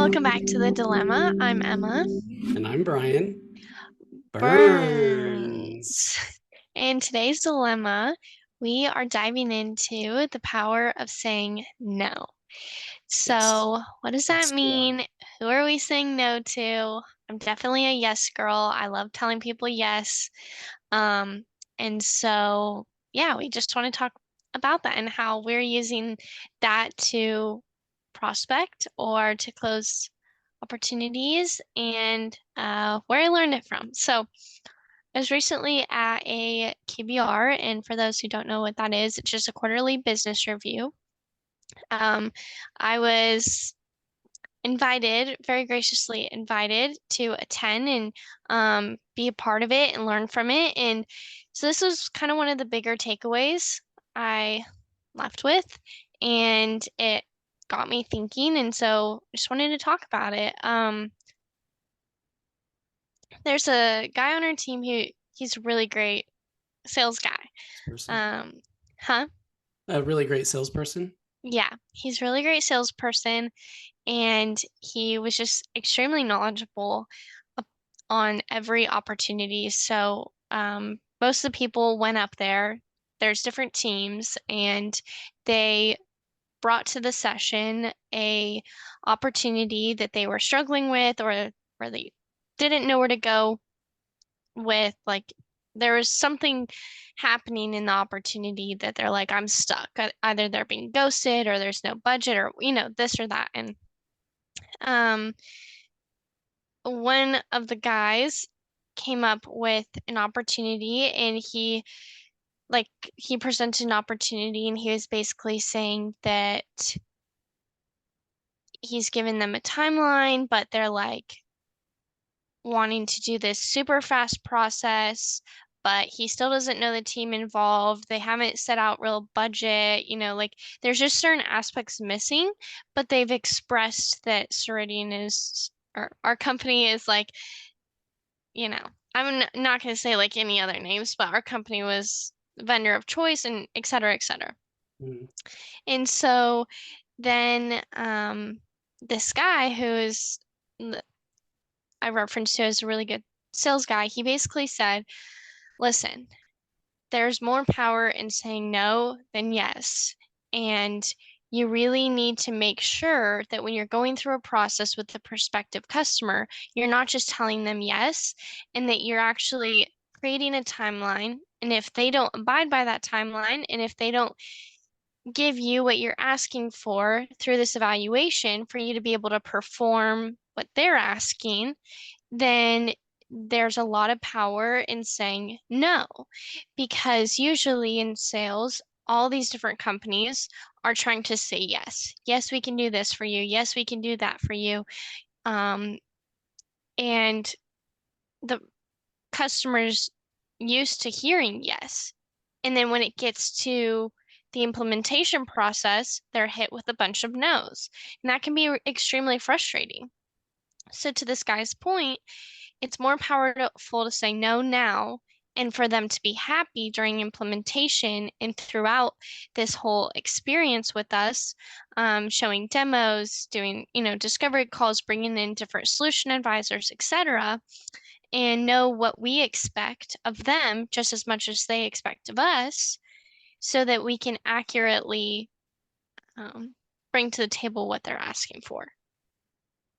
Welcome back to The Dilemma. I'm Emma. And I'm Brian. Burns. Burns. In today's dilemma, we are diving into the power of saying no. Yes. So, what does that Yes, we are. mean? Who are we saying no to? I'm definitely a yes girl. I love telling people yes. Um, and so, yeah, we just want to talk about that and how we're using that to prospect or to close opportunities and where I learned it from. So I was recently at a QBR, and for those who don't know what that is, it's just a quarterly business review. Um, I was invited, very graciously invited to attend and be a part of it and learn from it. And so this was kind of one of the bigger takeaways I left with, and it got me thinking. And so I just wanted to talk about it. There's a guy on our team who he's a really great sales guy. Person. Um, huh? A really great salesperson. Yeah, he's a really great salesperson, and he was just extremely knowledgeable on every opportunity. So, most of the people went up there. There's different teams, and they brought to the session a opportunity that they were struggling with, or where they didn't know where to go with. Like, there was something happening in the opportunity that they're like, I'm stuck. Either they're being ghosted, or there's no budget, or this or that. And um, one of the guys came up with an opportunity, and he presented an opportunity, and he was basically saying that he's given them a timeline, but they're like wanting to do this super fast process, but he still doesn't know the team involved. They haven't set out real budget, like there's just certain aspects missing, but they've expressed that Ceridian is, or our company is like, you know, I'm not going to say like any other names, but our company was vendor of choice and et cetera, et cetera. Mm. And so then this guy who's I referenced to as a really good sales guy, he basically said, listen, there's more power in saying no than yes. And you really need to make sure that when you're going through a process with the prospective customer, you're not just telling them yes, and that you're actually creating a timeline. And if they don't abide by that timeline, and if they don't give you what you're asking for through this evaluation for you to be able to perform what they're asking, then there's a lot of power in saying no. Because usually in sales, all these different companies are trying to say yes. Yes, we can do this for you. Yes, we can do that for you. Um, and the customers used to hearing yes. And then when it gets to the implementation process, they're hit with a bunch of no's. And that can be extremely frustrating. So, to this guy's point, it's more powerful to say no now and for them to be happy during implementation and throughout this whole experience with us, showing demos, doing, discovery calls, bringing in different solution advisors, etc., and know what we expect of them just as much as they expect of us, so that we can accurately um, bring to the table what they're asking for.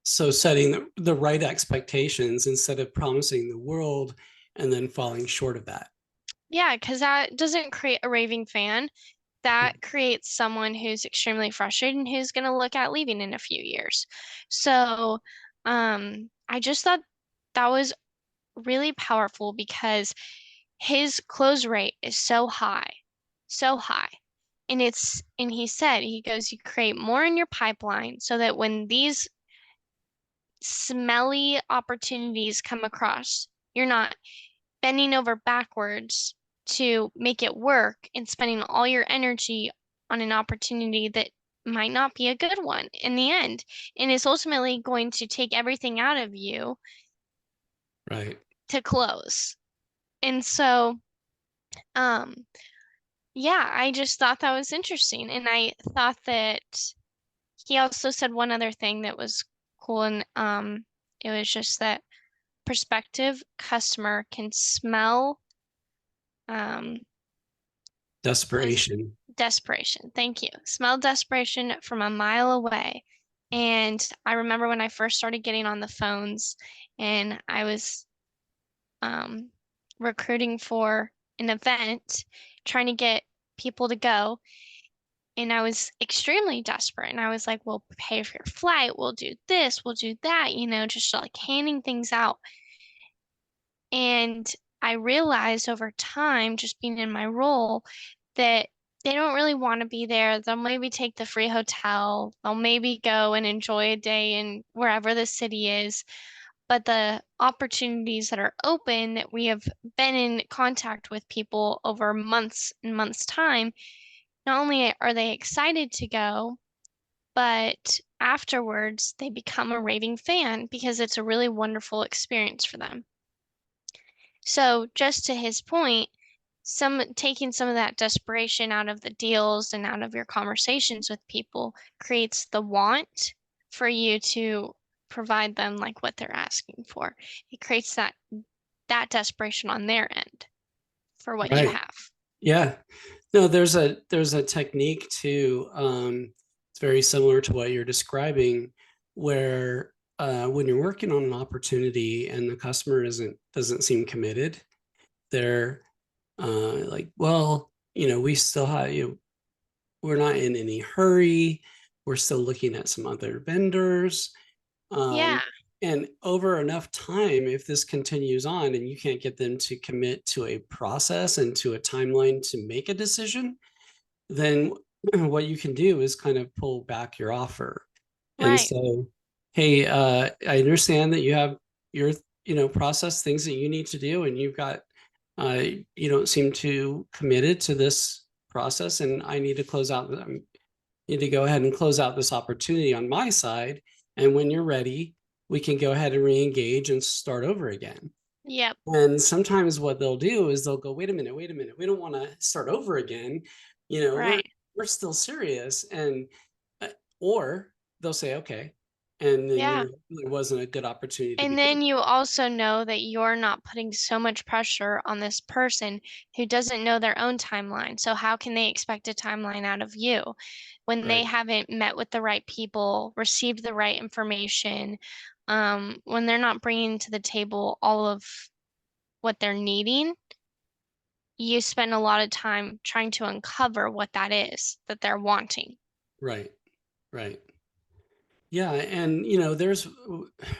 So setting the right expectations instead of promising the world and then falling short of that. Yeah, because that doesn't create a raving fan. Yeah. That creates someone who's extremely frustrated and who's going to look at leaving in a few years. So, I just thought that was really powerful because his close rate is so high, so high. And he said, he goes, you create more in your pipeline so that when these smelly opportunities come across, you're not bending over backwards to make it work and spending all your energy on an opportunity that might not be a good one in the end, and is ultimately going to take everything out of you Right. to close. And so, um, yeah, I just thought that was interesting. And I thought that he also said one other thing that was cool. And it was just that prospective customer can smell um what is Desperation. desperation. Thank you. Smell desperation from a mile away. And I remember when I first started getting on the phones and I was um, recruiting for an event, trying to get people to go. And I was extremely desperate. And I was like, we'll pay for your flight. We'll do this. We'll do that, just like handing things out. And I realized over time, just being in my role, that they don't really want to be there. They'll maybe take the free hotel. They'll maybe go and enjoy a day in wherever the city is. But the opportunities that are open that we have been in contact with people over months and months' time, not only are they excited to go, but afterwards they become a raving fan because it's a really wonderful experience for them. So just to his point, taking some of that desperation out of the deals and out of your conversations with people creates the want for you to provide them like what they're asking for. It creates that desperation on their end for what you Right. have. Yeah. No, there's a technique too. It's very similar to what you're describing, where when you're working on an opportunity and the customer doesn't seem committed, they're like, well, we still have we're not in any hurry. We're still looking at some other vendors. Yeah. Um, and over enough time, if this continues on and you can't get them to commit to a process and to a timeline to make a decision, then what you can do is kind of pull back your offer and Right. say, hey, I understand that you have your, process things that you need to do, and you've got, you don't seem too committed to this process, and I need to need to go ahead and close out this opportunity on my side. And when you're ready, we can go ahead and re-engage and start over again. Yep. And sometimes what they'll do is they'll go, wait a minute, we don't want to start over again. Right. We're still serious. And uh, or they'll say, okay. And then Yeah. it wasn't a good opportunity to And begin. then you also know that you're not putting so much pressure on this person who doesn't know their own timeline. So how can they expect a timeline out of you when they Right. haven't met with the right people, received the right information, when they're not bringing to the table all of what they're needing? You spend a lot of time trying to uncover what that is that they're wanting. Right. Right. Yeah, and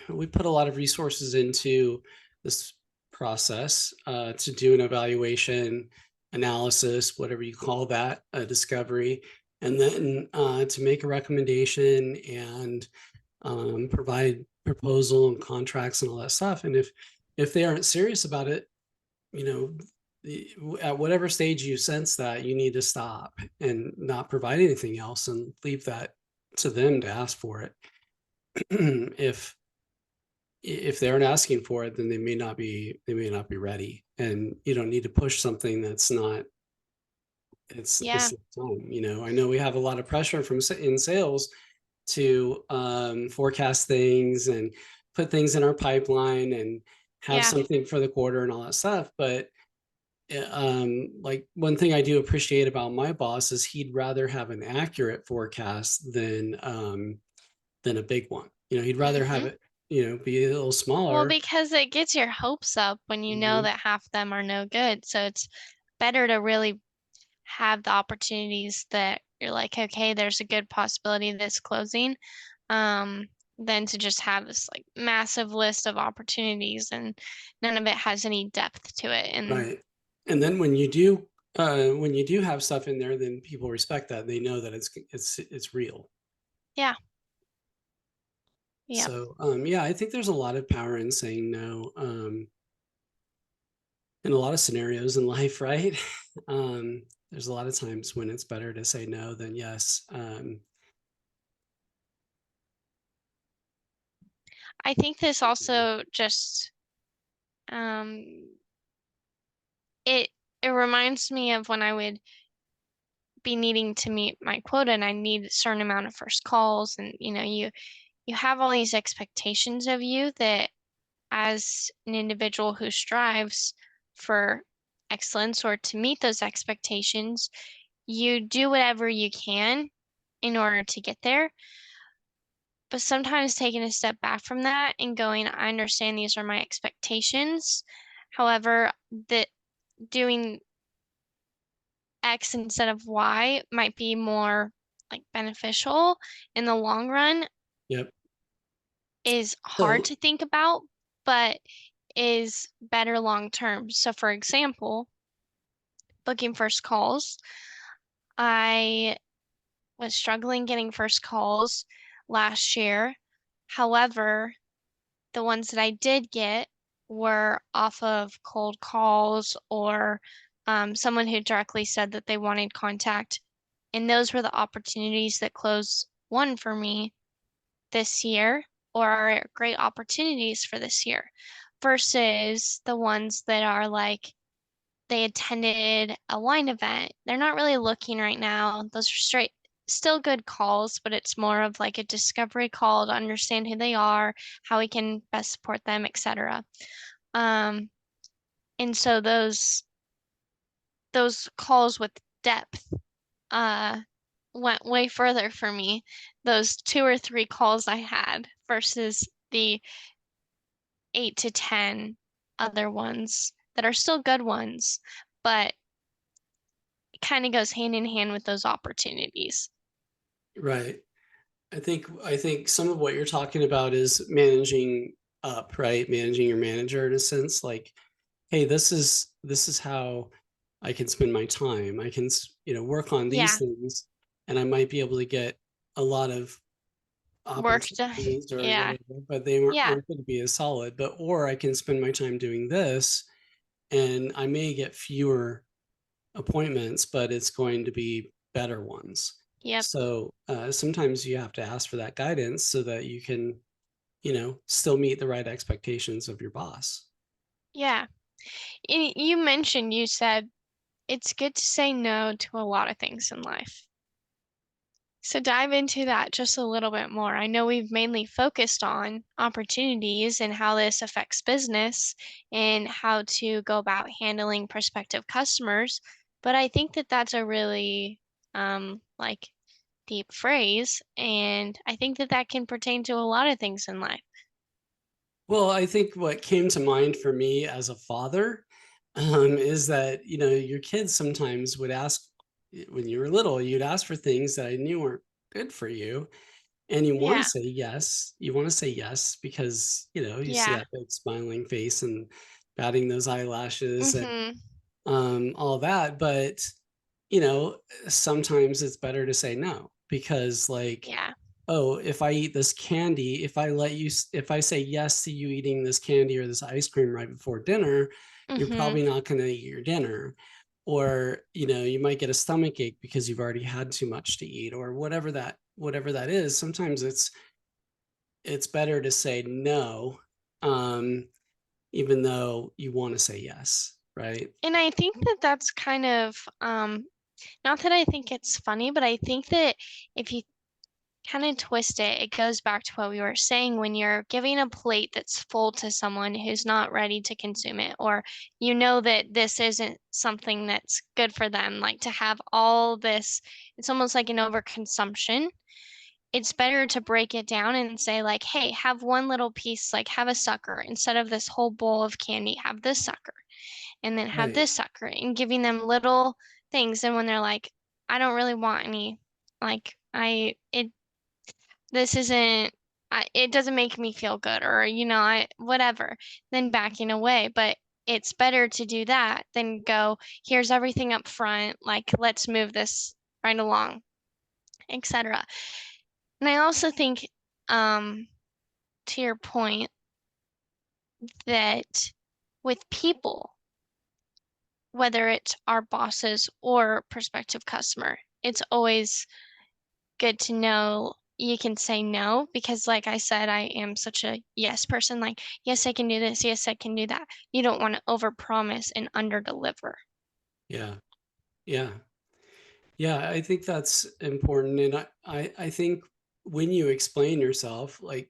we put a lot of resources into this process to do an evaluation, analysis, whatever you call that, a discovery, and then to make a recommendation and provide proposal and contracts and all that stuff. And if they aren't serious about it, you know, at whatever stage you sense that, you need to stop and not provide anything else and leave that to them to ask for it. if they aren't asking for it, then they may not be ready, and you don't need to push something that's not. Yeah. It's time. I know we have a lot of pressure in sales to forecast things and put things in our pipeline and have Yeah. something for the quarter and all that stuff, but like one thing I do appreciate about my boss is he'd rather have an accurate forecast than a big one. He'd rather have Hmm. it, be a little Well, smaller. because it gets your hopes up when you know Mhm. that half of them are no good. So it's better to really have the opportunities that you're like, okay, there's a good possibility of this closing, than to just have this like massive list of opportunities and none of it has any depth to it. And Right. And then when you do have stuff in there, then people respect that. They know that it's real. yeah, yep. So yeah, I think there's a lot of power in saying no. In a lot of scenarios in life, right? There's a lot of times when it's better to say no than yes. I think this Yeah. also just um it it reminds me of when I would be needing to meet my quota and I need a certain amount of first calls and you you have all these expectations of you that as an individual who strives for excellence or to meet those expectations, you do whatever you can in order to get there. But sometimes taking a step back from that and going, I understand these are my expectations. However, that doing X instead of Y might be more like beneficial in the long run Yep. is hard So, to think about, but is better long term. So, for example, booking first calls, I was struggling getting first calls last year. However, the ones that I did get were off of cold calls or someone who directly said that they wanted contact. And those were the opportunities that closed one for me this year or are great opportunities for this year versus the ones that are like they attended a wine event. They're not really looking right now. Those are straight, still good calls, but it's more of like a discovery call to understand who they are, how we can best support them, etc. Um, and so those calls with depth uh went way further for me. Those 2 or 3 calls I had versus the 8 to 10 other ones that are still good ones, but kind of goes hand in hand with those opportunities. right. I think some of what you're talking about is managing up, right? Managing your manager in a sense, like, hey, this is how I can spend my time. I can, work on these Yeah, things, and I might be able to get a lot of work to, opportunities or yeah, whatever, but they weren't yeah, aren't going to be as solid. But or I can spend my time doing this, and I may get fewer appointments, but it's going to be better ones. yep, So sometimes you have to ask for that guidance so that you can, still meet the right expectations of your boss. yeah. You mentioned, you said it's good to say no to a lot of things in life. So dive into that just a little bit more. I know we've mainly focused on opportunities and how this affects business and how to go about handling prospective customers, but I think that that's a really like deep phrase, and I think that that can pertain to a lot of things in life. Well, I think what came to mind for me as a father is that, your kids sometimes would ask when you were little, you'd ask for things that I knew weren't good for you. And you want to Yeah, say yes. You want to say yes because, you see yeah, that big smiling face and batting those eyelashes and mm-hmm, all that. But, you know, sometimes it's better to say no because, like, yeah, oh, if I eat this candy, if I say yes to you eating this candy or this ice cream right before dinner, you're mm-hmm, probably not going to eat your dinner. Or, you might get a stomach ache because you've already had too much to eat or whatever that is. Sometimes it's better to say no, um, even though you want to say yes, right? and I think that that's kind of not that I think it's funny, but I think that if you kind of twist it, it goes back to what we were saying when you're giving a plate that's full to someone who's not ready to consume it, or you know that this isn't something that's good for them, like to have all this, it's almost like an overconsumption. It's better to break it down and say, like, hey, have one little piece, like have a sucker instead of this whole bowl of candy, have this sucker and then have Right, this sucker and giving them little things. And when they're like, I don't really want any, like, this isn't, it doesn't make me feel good, or, whatever, then backing away. But it's better to do that than go, here's everything up front, like, let's move this right along, etc. And I also think, um, to your point, that with people, whether it's our bosses or prospective customer, it's always good to know you can say no because like I said, I am such a yes person. Like, yes, I can do this. Yes, I can do that. You don't want to overpromise and underdeliver. yeah, yeah, yeah. I think that's important, and I think when you explain yourself, like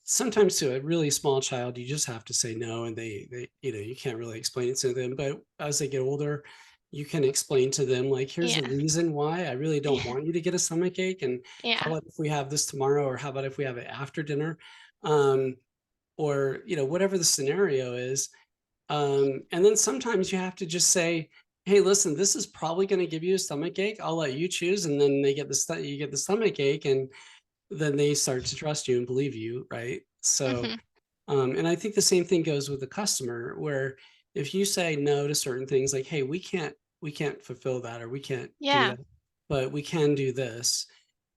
sometimes to a really small child, you just have to say no, and they, you can't really explain it to them. But as they get older, you can explain to them, like, here's the Yeah. reason why I really don't Yeah. want you to get a stomach ache. And how Yeah. about if we have this tomorrow, or how about if we have it after dinner? Um, or, whatever the scenario is. And then sometimes you have to just say, hey, listen, this is probably going to give you a stomach ache. I'll let you choose. And then you get the stomach ache, and then they start to trust you and believe you, right? So, Hmm. and I think the same thing goes with the customer, where if you say no to certain things, like, hey, we can't fulfill that, or we can't do Yeah. that, but we can do this.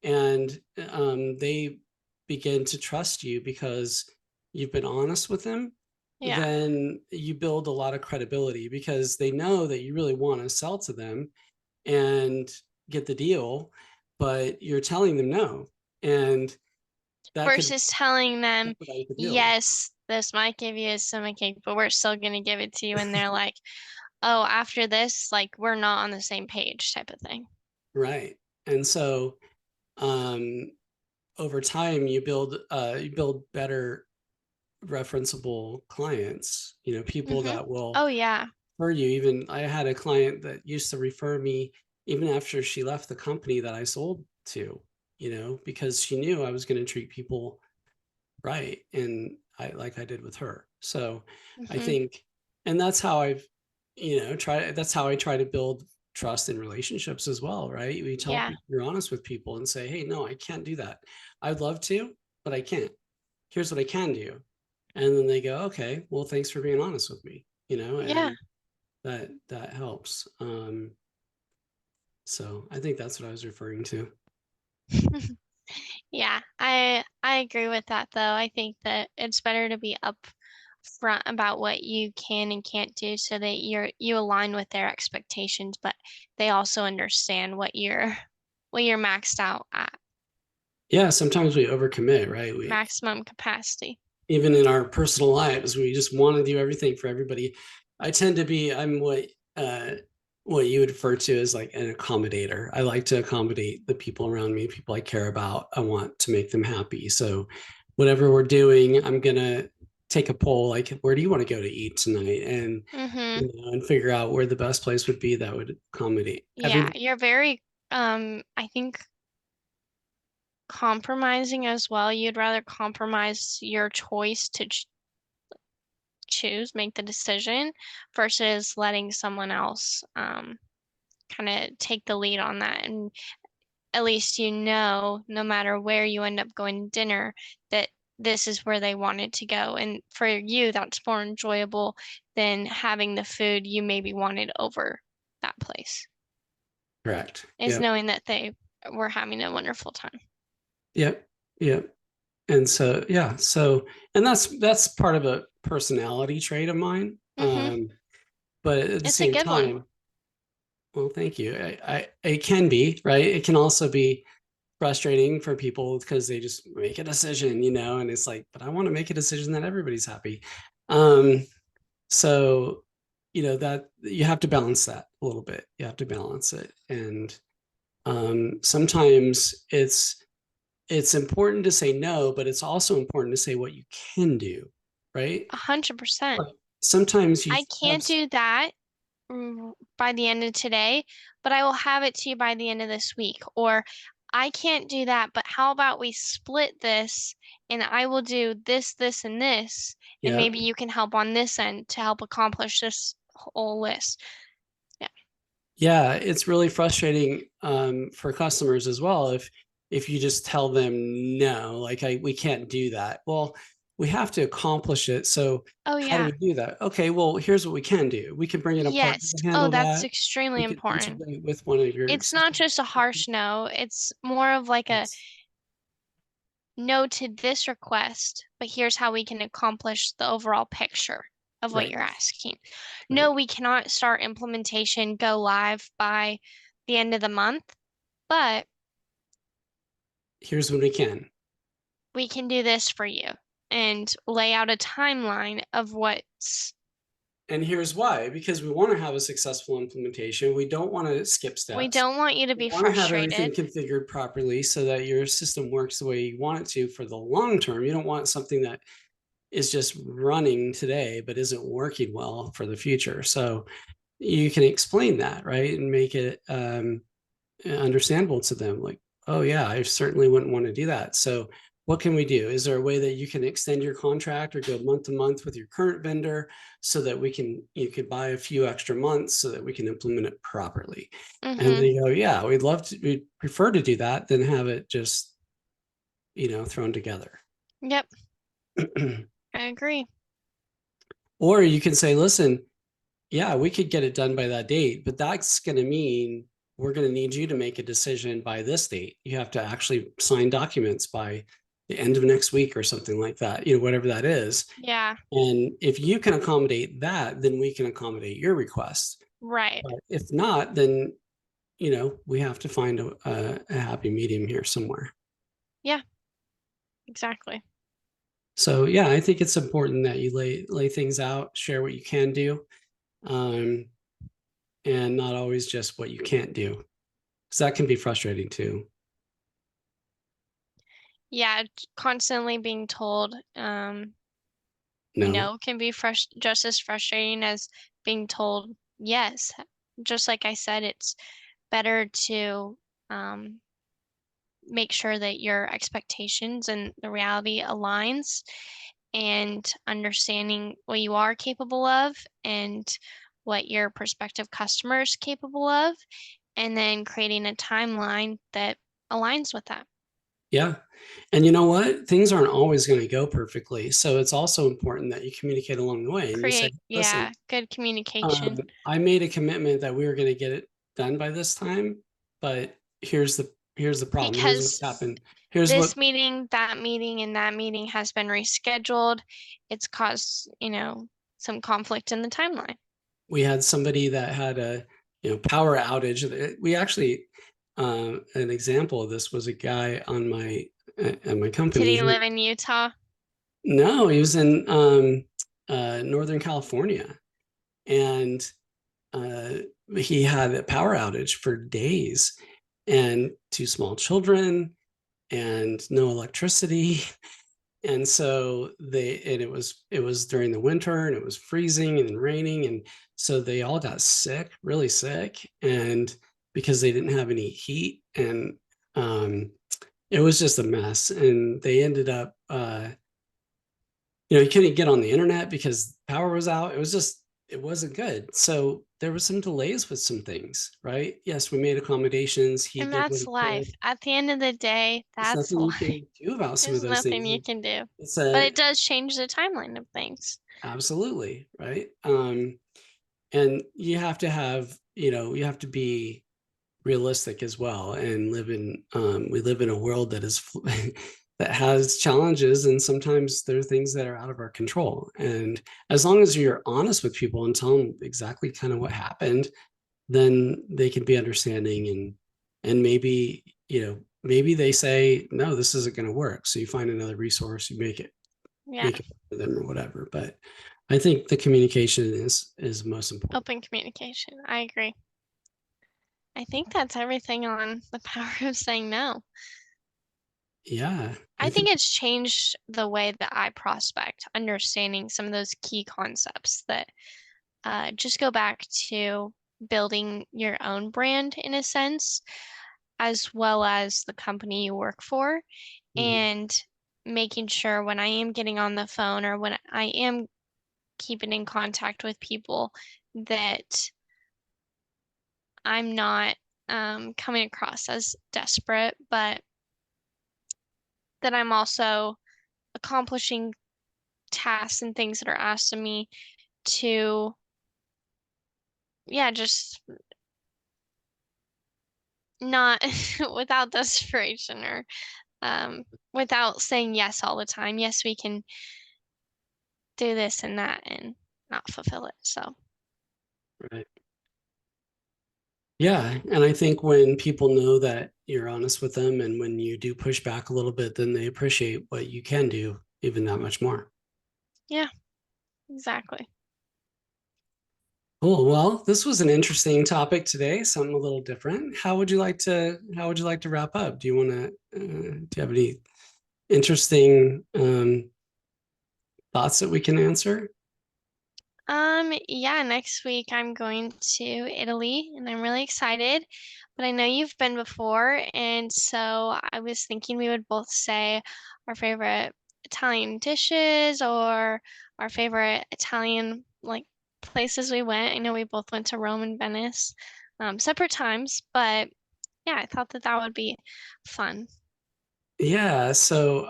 And they begin to trust you because you've been honest with them. Yeah. Then you build a lot of credibility because they know that you really want to sell to them and get the deal, but you're telling them no. And that could Versus telling them, expedite the deal. yes, this might give you a stomachache, but we're still gonna give it to you. And they're like, oh, after this, like we're not on the same page type of thing. Right. And so um over time you build better referenceable clients, people Hmm. that will Oh yeah. refer you. Even I had a client that used to refer me even after she left the company that I sold to, because she knew I was going to treat people right, and I like I did with her. So I Hmm. think, and that's how I've, that's how I try to build trust in relationships as well, right? We tell Yeah. people, you're honest with people and say, hey, no, I can't do that. I'd love to, but I can't. Here's what I can do. And then they go, okay, well, thanks for being honest with me, Yeah. and that helps. So I think that's what I was referring to. Yeah, I agree with that though. I think that it's better to be upfront about what you can and can't do so that you align with their expectations, but they also understand what you're maxed out at, Yeah, sometimes we overcommit, right? We maximum capacity. even in our personal lives, we just want to do everything for everybody. I'm what you would refer to as like an accommodator. I like to accommodate the people around me, people I care about. I want to make them happy. So whatever we're doing, I'm gonna take a poll, like, where do you want to go to eat tonight? And Mm-hmm. and figure out where the best place would be that would accommodate Yeah, everybody. you're very I think compromising as well. You'd rather compromise your choice to choose, make the decision versus letting someone else kind of take the lead on that. And at least no matter where you end up going to dinner, that this is where they wanted to go. And for you, that's more enjoyable than having the food you maybe wanted over that place, Correct. is Yep. knowing that they were having a wonderful time. Yep. Yep. And so, yeah, so, and that's part of a personality trait of mine. Hmm. But at the It's a same good one. time, well, thank you. It can be, right. It can also be frustrating for people because they just make a decision, and it's like, but I want to make a decision that everybody's happy. Um, so, that you have to balance that a little bit. You have to balance it. And sometimes it's important to say no, but it's also important to say what you can do, right? 100%. Like, sometimes you I have, can't do that by the end of today, but I will have it to you by the end of this week. Or I can't do that, but how about we split this and I will do this, this, and this, and yeah, maybe you can help on this end to help accomplish this whole list. Yeah. yeah, it's really frustrating for customers as well if you just tell them no, like, we can't do that. Well, we have to accomplish it. So Oh, how do yeah. we do that? Okay, well, here's what we can do. We can bring in a partner Yes. to Oh, handle that's that. extremely We could important. integrate with one of your It's not existing. just a harsh no, it's more of like a Yes, no to this request, but here's how we can accomplish the overall picture of what right, you're asking. No, right. we cannot start implementation, go live by the end of the month, but Here's what we can. we can do this for you and lay out a timeline of what's And here's why, because we want to have a successful implementation. We don't want to skip We steps. don't want you to We be want to have everything frustrated. configured properly so that your system works the way you want it to for the long term. You don't want something that is just running today but isn't working well for the future. So you can explain that, right, and make it understandable to them. Like, oh yeah, I certainly wouldn't want to do that. So what can we do? Is there a way that you can extend your contract or go month to month with your current vendor so that you could buy a few extra months so that we can implement it properly? And Mm-hmm. they go, yeah, we'd prefer to do that than have it just, thrown together. Yep, I agree. Or you can say, listen, yeah, we could get it done by that date, but that's going to mean we're going to need you to make a decision by this date. You have to actually sign documents by the end of next week or something like that, whatever that is. Yeah, And if you can accommodate that, then we can accommodate your request. right. But if not, then, we have to find a happy medium here somewhere. Yeah, exactly. So yeah, I think it's important that you lay things out, share what you can do. Um, and not always just what you can't do, because that can be frustrating too. Yeah, constantly being told, No. no can be just as frustrating as being told yes. Just like I said, it's better to um, make sure that your expectations and the reality aligns and understanding what you are capable of and what your prospective customer is capable of, and then creating a timeline that aligns with that. Yeah. And you know what? Things aren't always going to go perfectly. So it's also important that you communicate along the way and you say, Create, listen, yeah, good um, communication. I made a commitment that we were going to get it done by this time, but here's the problem. Here's what's Because happened. Here's what this meeting, that meeting, and that meeting has been rescheduled. It's caused, some conflict in the timeline. we had somebody that had a power outage. We actually an example of this was a guy on my at my Did company he who live in Utah? no, he was in Northern California, and uh, he had a power outage for days, and two small children, and no electricity. And so it was during the winter and it was freezing and raining. And so they all got sick, really sick. And because they didn't have any heat, and um, it was just a mess. And they ended up you couldn't get on the internet because power was out. It wasn't good. So there was some delays with some things, right? Yes, we made accommodations. He And did what that's he life. could. At the end of the day, There's that's nothing you life. can do about some of There's those nothing things. you can do. It's But a it does change the timeline of things. absolutely right. And you have to you have to be realistic as well and we live in a world that is that has challenges, and sometimes there are things that are out of our control. And as long as you're honest with people and tell them exactly kind of what happened, then they can be understanding. And maybe they say no, this isn't going to work, so you find another resource, you Yeah, make it for them or whatever. But I think the communication is most important. open communication. I agree. I think that's everything on the power of saying no. Yeah, I I think think it's changed the way that I prospect, understanding some of those key concepts that just go back to building your own brand in a sense, as well as the company you work for, mhm. and making sure when I am getting on the phone or when I am keeping in contact with people that I'm not coming across as desperate, but that I'm also accomplishing tasks and things that are asked of me to, yeah, just not without desperation or um, without saying yes all the time. Yes, we can do this and that and not fulfill it. So, Right. Yeah, and I think when people know that you're honest with them, and when you do push back a little bit, then they appreciate what you can do even that much more. yeah, exactly. Cool. Well, this was an interesting topic today, something a little different. How would you like to wrap up? Do you have any interesting thoughts that we can answer? Yeah, next week I'm going to Italy and I'm really excited, but I know you've been before, and so I was thinking we would both say our favorite Italian dishes or our favorite Italian like places we went. I know we both went to Rome and Venice, separate times, but yeah, I thought that that would be fun. Yeah, so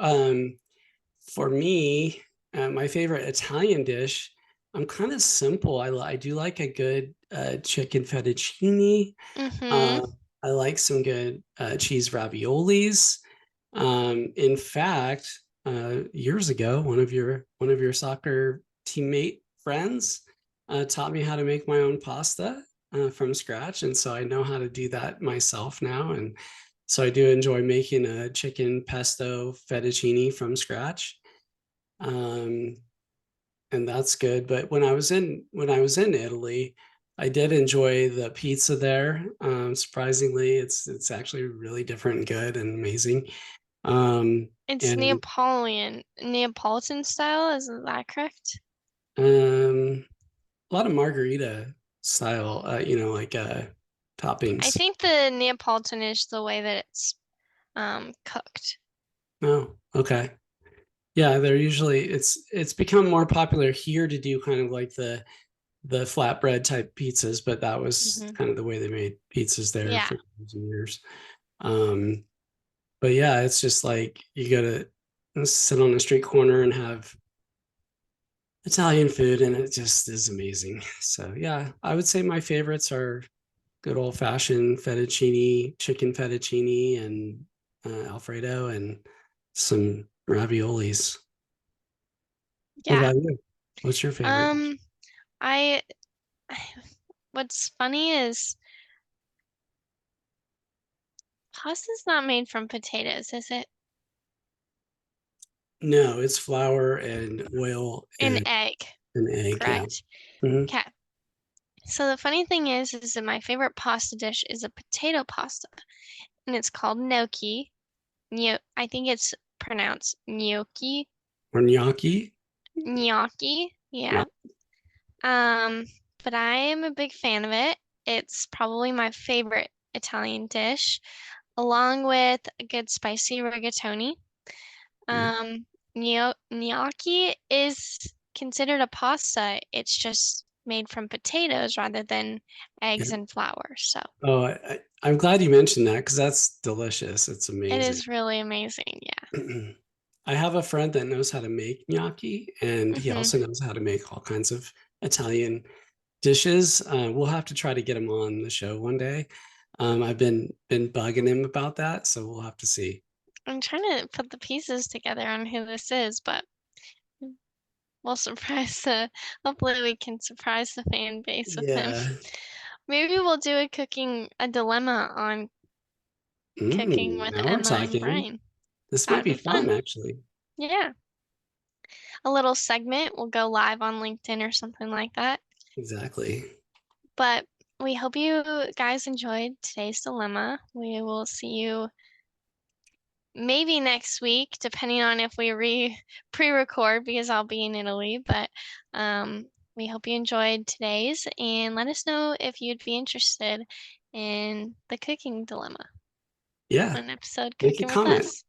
for me, my favorite Italian dish, I'm kind of simple. I do like a good chicken fettuccine. Mm-hmm. Uh, I like some good cheese raviolis. In fact, years ago, one of your soccer teammate friends taught me how to make my own pasta from scratch, and so I know how to do that myself now. And so I do enjoy making a chicken pesto fettuccine from scratch. Um, and that's good. But when I was in Italy, I did enjoy the pizza there. Surprisingly, it's actually really different and good and amazing. Um, It's and Neapolitan style, is that correct? a lot of margarita style, like I toppings. think the Neapolitan is the way that it's cooked. Oh, okay. Yeah, they're usually it's become more popular here to do kind of like the flatbread type pizzas, but that was Hmm. kind of the way they made pizzas there Yeah. for years and years. Um, but yeah, it's just like you gotta sit on a street corner and have Italian food, and it just is amazing. So yeah, I would say my favorites are good old fashioned fettuccine, chicken fettuccine, and Alfredo, and some raviolis. What Yeah. about you? What's your favorite? Um, I what's funny is pasta's not made from potatoes, is it? No, it's flour and oil An and egg, an egg. Yeah. correct? Mhm. Okay. So the funny thing is that my favorite pasta dish is a potato pasta, and it's called gnocchi. I think it's pronounced gnocchi, Or gnocchi. gnocchi. Yeah. Yeah. Um, but I am a big fan of it. It's probably my favorite Italian dish, along with a good spicy rigatoni. Yeah. Um, gnocchi is considered a pasta. It's just made from potatoes rather than eggs Yeah. and flour. So Oh, I'm glad you mentioned that because that's delicious. It's it amazing. is really amazing. Yeah. I have a friend that knows how to make gnocchi, and he Hmm. also knows how to make all kinds of Italian dishes. We'll have to try to get him on the show one day. I've been bugging him about that, so we'll have to see. I'm trying to put the pieces together on who this is, but we'll surprise the, hopefully we can surprise the fan base with him. Yeah. Maybe we'll do a dilemma on cooking with Now we're Emma and talking. Brian. This That might would be be fun, fun. actually. Yeah. A little segment will go live on LinkedIn or something like that. Exactly. But we hope you guys enjoyed today's dilemma. We will see you maybe next week, depending on if we pre-record because I'll be in Italy. But we hope you enjoyed today's, and let us know if you'd be interested in the cooking dilemma, Yeah. an episode Make a cooking with comment. us.